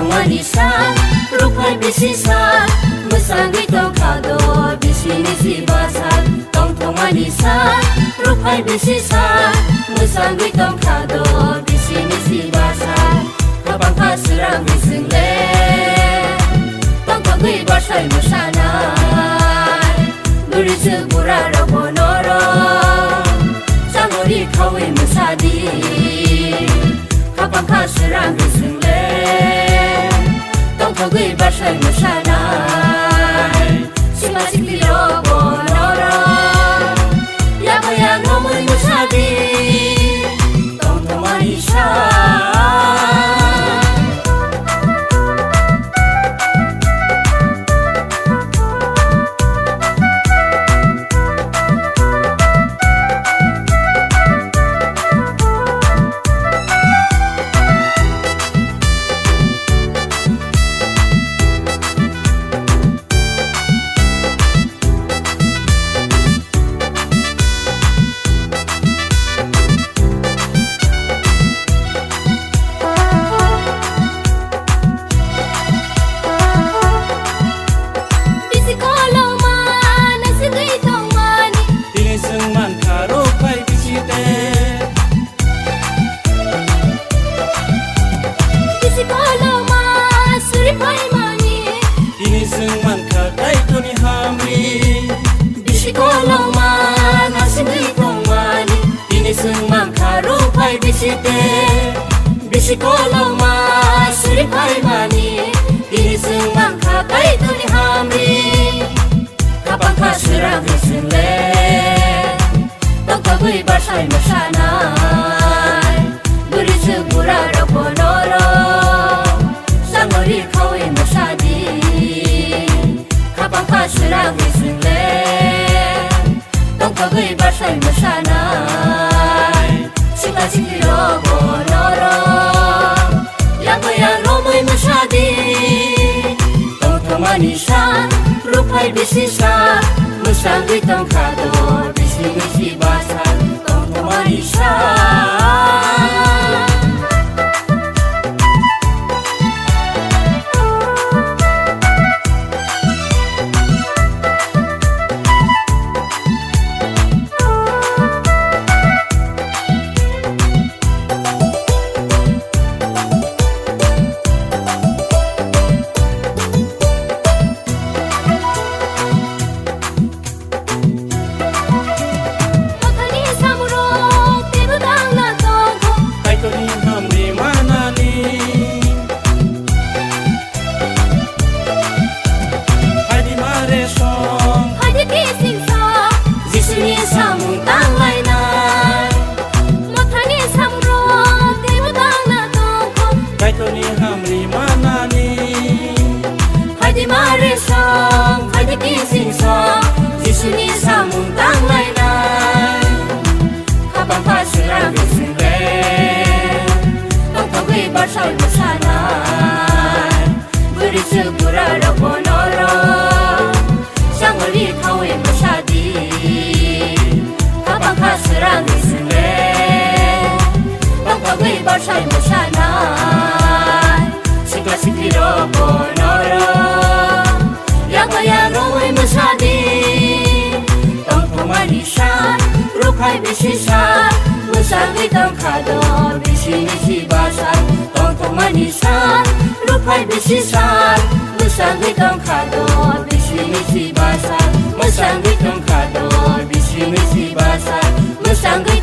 Manisan, rupai bisisan, musangi tong kado, bisini si basan. Tong manisan, rupai bisisan, musangi tong kado, bisini si basan. Kapang kasurang bisingle, tong kagui basai musanai. Duri segura robonoro, sangori kawi musadi. Kapang kasurang bisingle. Kagui basai musanai, sima sikli robo noro, yako yang ngomong musadi, tong manisan. Bisikolong ma suripai mani, ini sengmang kakai tu ni hamri. Kapang kasurang bisingle, tong kagui basai musanai. Duri segura robonoro, sangori kawi musadi. Kapang kasurang bisingle, tong kagui basai musanai. Sika sikli robonoro, yako yang ngomong musadi. Tong manisan, rupai bisisan, musangi tong kado, bisini si basan. Tong manisan. Sini samun tang lai lai, kapang kasurang bisingle, tong kagui basai musanai. Beri segura robonoro, sangori kawi musadi. Kapang kasurang bisingle, tong kagui basai musanai. Sika sikli robonoro, yako yang ngomong musadi. Manisan, rupai bisisan, musangi tong kado, bisini si basan. Tong manisan, rupai bisisan, musangi tong kado, bisini si basan. Musangi tong kado, bisini si basan. Musangi